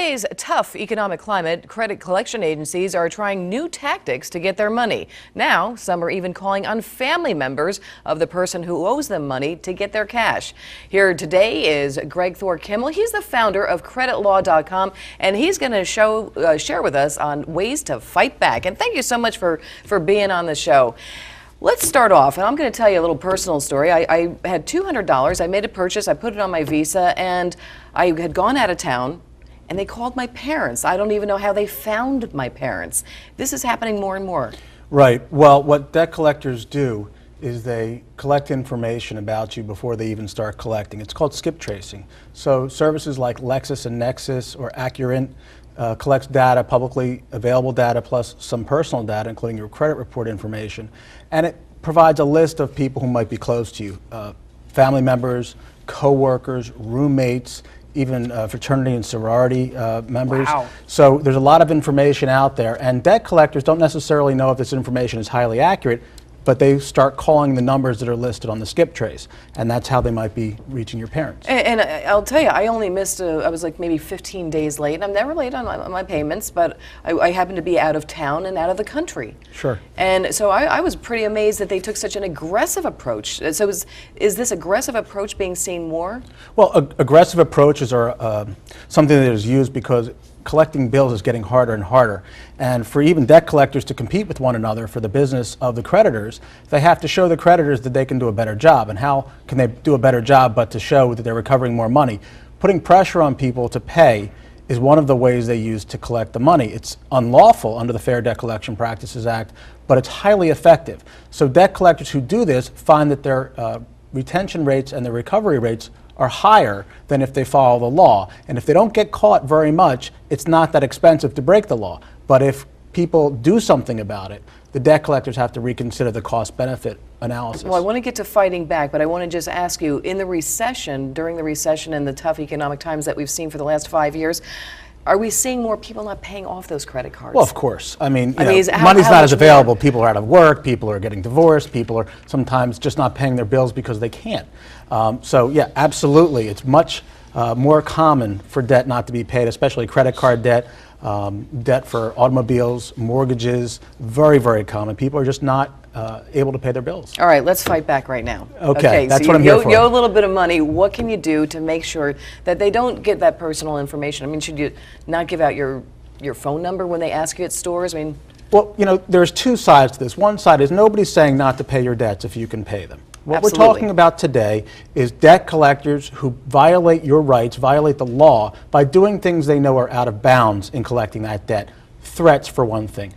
today's tough economic climate, credit collection agencies are trying new tactics to get their money. Now, some are even calling on family members of the person who owes them money to get their cash. Here today is Thor Kimmel. He's the founder of CreditLaw.com, and he's going to share with us on ways to fight back. And thank you so much for being on the show. Let's start off, and I'm going to tell you a little personal story. I had $200. I made a purchase. I put it on my Visa, and I had gone out of town, and they called my parents. I don't even know how they found my parents. This is happening more and more. Right. Well, what debt collectors do is they collect information about you before they even start collecting. It's called skip tracing. So services like LexisNexis or Accurint collects data, publicly available data, plus some personal data, including your credit report information. And it provides a list of people who might be close to you, family members, co-workers, roommates, even fraternity and sorority members. Wow. So there's a lot of information out there, and debt collectors don't necessarily know if this information is highly accurate, but they start calling the numbers that are listed on the skip trace, and that's how they might be reaching your parents. And I'll tell you, I only missed, I was like maybe 15 days late, and I'm never late on my payments, but I happened to be out of town and out of the country. Sure. And so I was pretty amazed that they took such an aggressive approach. So is this aggressive approach being seen more? Well, aggressive approaches are something that is used because collecting bills is getting harder and harder. And for even debt collectors to compete with one another for the business of the creditors, they have to show the creditors that they can do a better job. And how can they do a better job but to show that they're recovering more money? Putting pressure on people to pay is one of the ways they use to collect the money. It's unlawful under the Fair Debt Collection Practices Act, but it's highly effective. So debt collectors who do this find that their retention rates and their recovery rates are higher than if they follow the law. And if they don't get caught very much, it's not that expensive to break the law. But if people do something about it, the debt collectors have to reconsider the cost-benefit analysis. Well, I want to get to fighting back, but I want to just ask you, in the recession, during the recession and the tough economic times that we've seen for the last 5 years, are we seeing more people not paying off those credit cards? Well, of course. I mean, money's not as available. People are out of work. People are getting divorced. People are sometimes just not paying their bills because they can't. So, yeah, absolutely. It's much more common for debt not to be paid, especially credit card debt, debt for automobiles, mortgages, very, very common. People are just not able to pay their bills. All right, let's fight back right now. Okay, that's so what I'm here for. You owe a little bit of money. What can you do to make sure that they don't get that personal information? I mean, should you not give out your phone number when they ask you at stores? I mean, well, you know, there's two sides to this. One side is nobody's saying not to pay your debts if you can pay them. What Absolutely. We're talking about today is debt collectors who violate your rights, violate the law by doing things they know are out of bounds in collecting that debt. Threats, for one thing.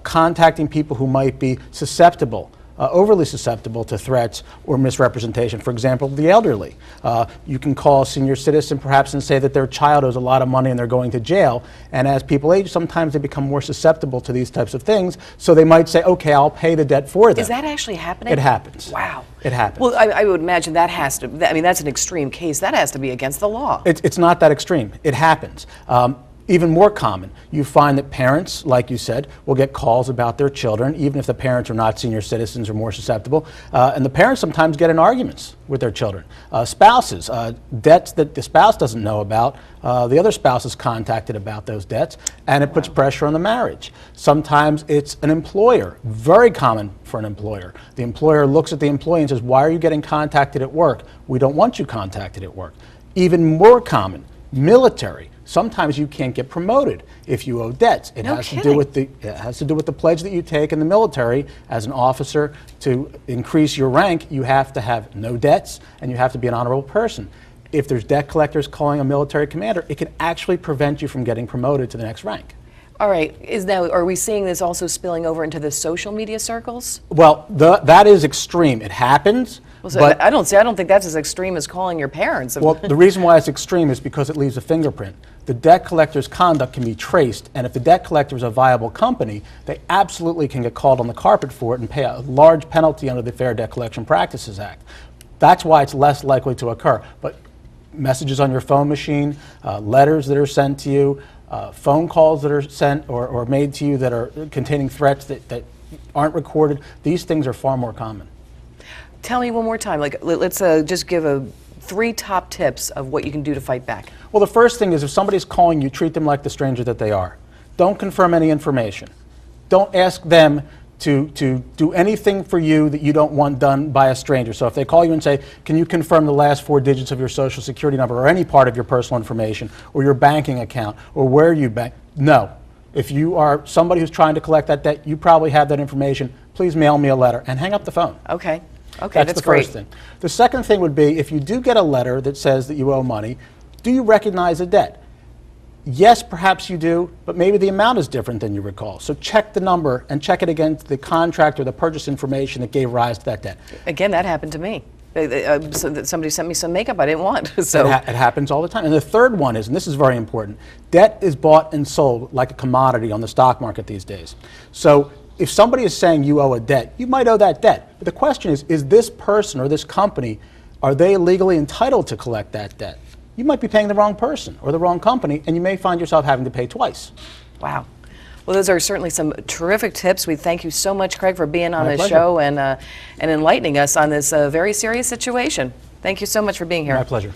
Contacting people who might be susceptible, overly susceptible to threats or misrepresentation. For example, the elderly. You can call a senior citizen perhaps and say that their child owes a lot of money and they're going to jail. And as people age, sometimes they become more susceptible to these types of things. So they might say, okay, I'll pay the debt for them. Is that actually happening? It happens. Wow. It happens. Well, I would imagine that has to, I mean, that's an extreme case. That has to be against the law. It's not that extreme. It happens. Even more common, you find that parents, like you said, will get calls about their children, even if the parents are not senior citizens or more susceptible. And the parents sometimes get in arguments with their children. Spouses, debts that the spouse doesn't know about, the other spouse is contacted about those debts, and it puts pressure on the marriage. Sometimes it's an employer, very common for an employer. The employer looks at the employee and says, why are you getting contacted at work? We don't want you contacted at work. Even more common, military. Sometimes you can't get promoted if you owe debts. It has to do with the pledge that you take in the military as an officer. To increase your rank, you have to have no debts and you have to be an honorable person. If there's debt collectors calling a military commander, it can actually prevent you from getting promoted to the next rank. All right. Are we seeing this also spilling over into the social media circles? Well, that is extreme. It happens. Well, so but I don't think that's as extreme as calling your parents. Well, the reason why it's extreme is because it leaves a fingerprint. The debt collector's conduct can be traced, and if the debt collector is a viable company, they absolutely can get called on the carpet for it and pay a large penalty under the Fair Debt Collection Practices Act. That's why it's less likely to occur. But messages on your phone machine, letters that are sent to you, phone calls that are sent or made to you that are containing threats that aren't recorded, these things are far more common. Tell me one more time, like let's just give a 3 top tips of what you can do to fight back? Well, the first thing is if somebody's calling you, treat them like the stranger that they are. Don't confirm any information. Don't ask them to do anything for you that you don't want done by a stranger. So if they call you and say, can you confirm the last 4 digits of your social security number or any part of your personal information or your banking account or where you bank, no. If you are somebody who's trying to collect that debt, you probably have that information. Please mail me a letter and hang up the phone. Okay. Okay, that's the great. first thing. The second thing would be if you do get a letter that says that you owe money, do you recognize a debt? Yes, perhaps you do, but maybe the amount is different than you recall. So check the number and check it against the contract or the purchase information that gave rise to that debt. Again, that happened to me. Somebody sent me some makeup I didn't want. So it happens all the time. And the third one is, and this is very important, debt is bought and sold like a commodity on the stock market these days. So if somebody is saying you owe a debt, you might owe that debt. But the question is this person or this company, are they legally entitled to collect that debt? You might be paying the wrong person or the wrong company, and you may find yourself having to pay twice. Wow. Well, those are certainly some terrific tips. We thank you so much, Craig, for being on this pleasure. show and enlightening us on this very serious situation. Thank you so much for being here. My pleasure.